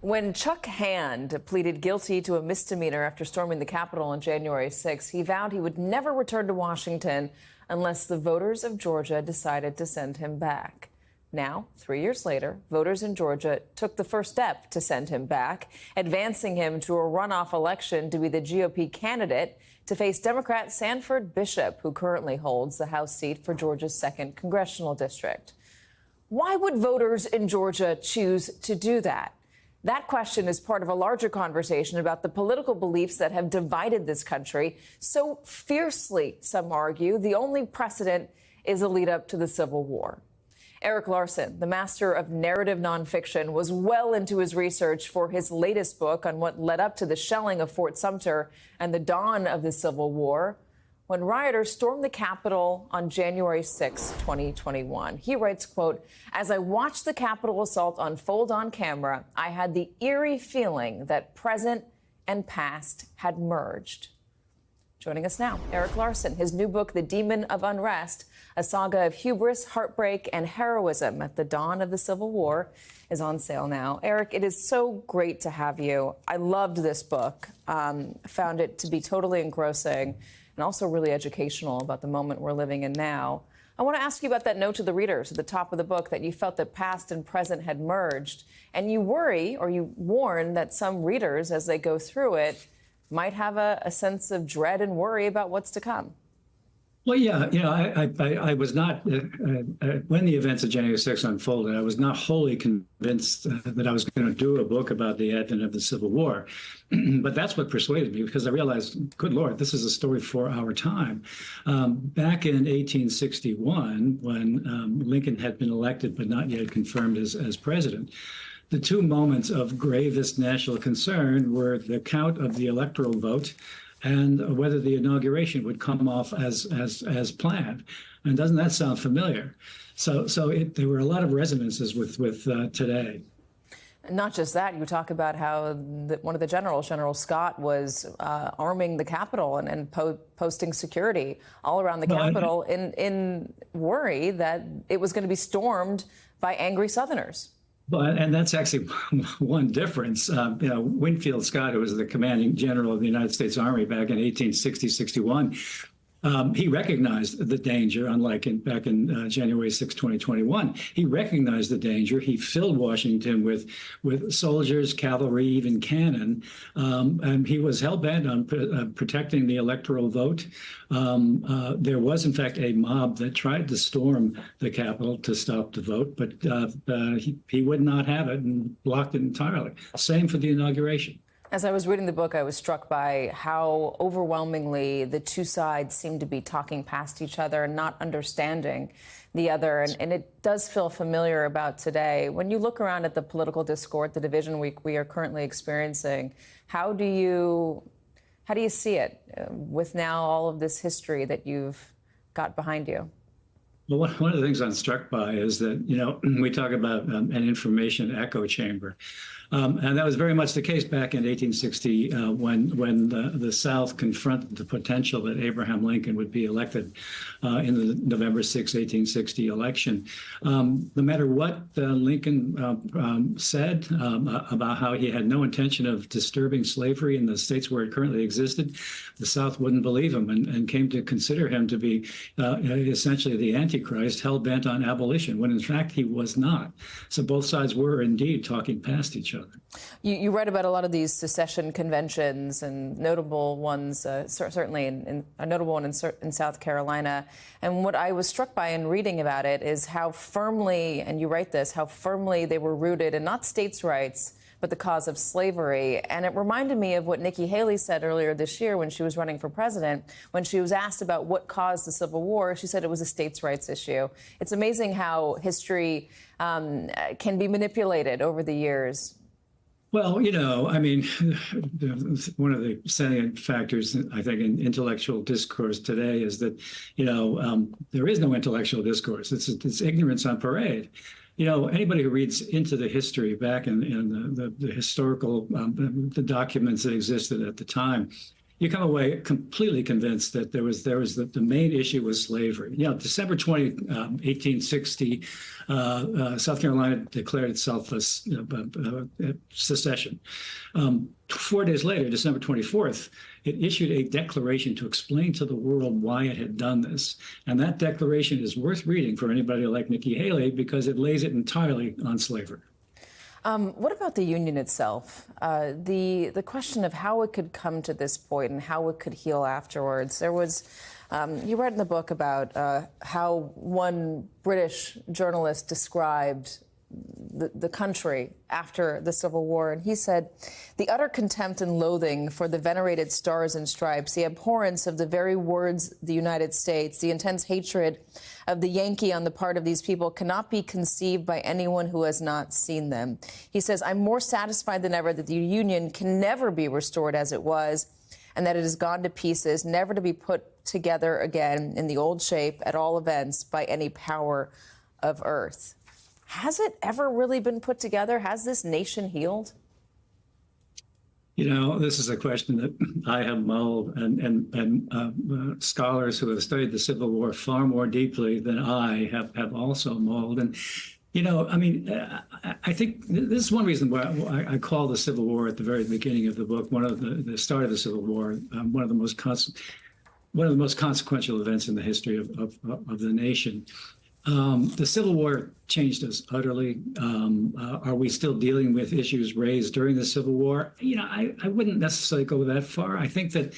When Chuck Hand pleaded guilty to a misdemeanor after storming the Capitol on January 6, he vowed he would never return to Washington unless the voters of Georgia decided to send him back. Now, 3 years later, voters in Georgia took the first step to send him back, advancing him to a runoff election to be the GOP candidate to face Democrat Sanford Bishop, who currently holds the House seat for Georgia's 2nd congressional district. Why would voters in Georgia choose to do that? That question is part of a larger conversation about the political beliefs that have divided this country so fiercely, some argue. The only precedent is a lead up to the Civil War. Erik Larson, the master of narrative nonfiction, was well into his research for his latest book on what led up to the shelling of Fort Sumter and the dawn of the Civil War, when rioters stormed the Capitol on January 6, 2021. He writes, quote, "As I watched the Capitol assault unfold on camera, I had the eerie feeling that present and past had merged." Joining us now, Erik Larson. His new book, The Demon of Unrest, a saga of hubris, heartbreak, and heroism at the dawn of the Civil War, is on sale now. Erik, it is so great to have you. I loved this book, found it to be totally engrossing and also really educational about the moment we're living in now. I want to ask you about that note to the readers at the top of the book that you felt that past and present had merged. And you worry, or you warn, that some readers, as they go through it, might have a sense of dread and worry about what's to come. Well, yeah, I was not, when the events of January 6th unfolded, I was not wholly convinced that I was going to do a book about the advent of the Civil War. But that's what persuaded me, because I realized, good Lord, this is a story for our time. Back in 1861, when Lincoln had been elected but not yet confirmed as president, the two moments of gravest national concern were the count of the electoral vote and whether the inauguration would come off as planned. And doesn't that sound familiar? So there were a lot of resonances with today. Not just that, you talk about how one of the generals, General Scott, was arming the Capitol and posting security all around the Capitol in worry that it was going to be stormed by angry Southerners. And that's actually one difference. Winfield Scott, who was the commanding general of the United States Army back in 1860-61, he recognized the danger, unlike back in January 6, 2021. He recognized the danger. He filled Washington with soldiers, cavalry, even cannon. And he was hell-bent on protecting the electoral vote. There was, in fact, a mob that tried to storm the Capitol to stop the vote, but he would not have it and blocked it entirely. Same for the inauguration. As I was reading the book, I was struck by how overwhelmingly the two sides seem to be talking past each other and not understanding the other. And it does feel familiar about today. When you look around at the political discord, the division we are currently experiencing, how do you see it with now all of this history that you've got behind you? Well, one of the things I'm struck by is that, we talk about an information echo chamber. And that was very much the case back in 1860 when the South confronted the potential that Abraham Lincoln would be elected in the November 6, 1860 election. No matter what Lincoln said about how he had no intention of disturbing slavery in the states where it currently existed, the South wouldn't believe him and came to consider him to be essentially the Antichrist, hell-bent on abolition, when in fact he was not. So both sides were indeed talking past each other. You write about a lot of these secession conventions and notable ones, certainly in a notable one in South Carolina. And what I was struck by in reading about it is how firmly, and you write this, how firmly they were rooted in not states' rights, but the cause of slavery. And it reminded me of what Nikki Haley said earlier this year when she was running for president. When she was asked about what caused the Civil War, she said it was a states' rights issue. It's amazing how history can be manipulated over the years. Well, I mean, one of the salient factors, I think, in intellectual discourse today is that, there is no intellectual discourse. It's ignorance on parade. Anybody who reads into the history back in the historical the documents that existed at the time, you come away completely convinced that the main issue was slavery. December 20, 1860, South Carolina declared itself as secession. 4 days later, December 24th, it issued a declaration to explain to the world why it had done this. And that declaration is worth reading for anybody like Nikki Haley because it lays it entirely on slavery. What about the Union itself? The question of how it could come to this point and how it could heal afterwards. There was, you read in the book about how one British journalist described the country after the Civil War. And he said, the utter contempt and loathing for the venerated stars and stripes, the abhorrence of the very words the United States, the intense hatred of the Yankee on the part of these people cannot be conceived by anyone who has not seen them. He says, I'm more satisfied than ever that the Union can never be restored as it was and that it has gone to pieces, never to be put together again in the old shape at all events by any power of earth. Has it ever really been put together? Has this nation healed? This is a question that I have mulled, and scholars who have studied the Civil War far more deeply than I have also mulled. And, I think this is one reason why I call the Civil War at the very beginning of the book, one of the start of the Civil War, one of the most consequential events in the history of the nation. The Civil War changed us utterly. Are we still dealing with issues raised during the Civil War? I wouldn't necessarily go that far. I think that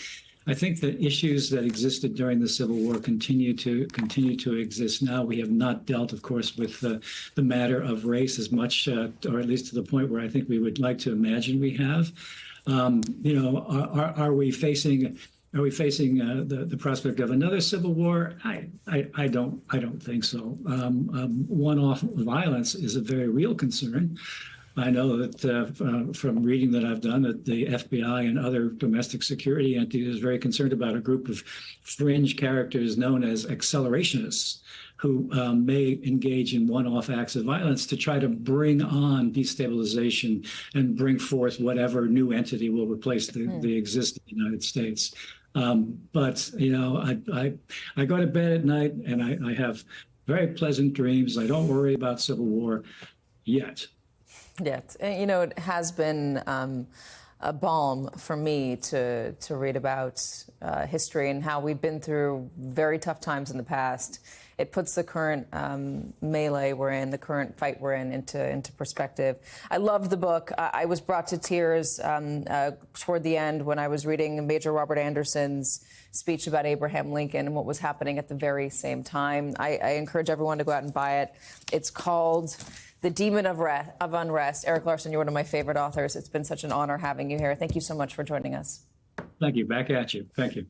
issues that existed during the Civil War continue to exist now. We have not dealt, of course, with the matter of race as much, or at least to the point where I think we would like to imagine we have. Are we facing the prospect of another civil war? I don't think so. One-off violence is a very real concern. I know that from reading that I've done, that the FBI and other domestic security entities are very concerned about a group of fringe characters known as accelerationists who may engage in one-off acts of violence to try to bring on destabilization and bring forth whatever new entity will replace the existing United States. But I go to bed at night and I have very pleasant dreams. I don't worry about Civil War yet. Yet. It has been a balm for me to read about history and how we've been through very tough times in the past. It puts the current melee we're in, the current fight we're in, into perspective. I love the book. I was brought to tears toward the end when I was reading Major Robert Anderson's speech about Abraham Lincoln and what was happening at the very same time. I encourage everyone to go out and buy it. It's called The Demon of Unrest. Erik Larson, you're one of my favorite authors. It's been such an honor having you here. Thank you so much for joining us. Thank you. Back at you. Thank you.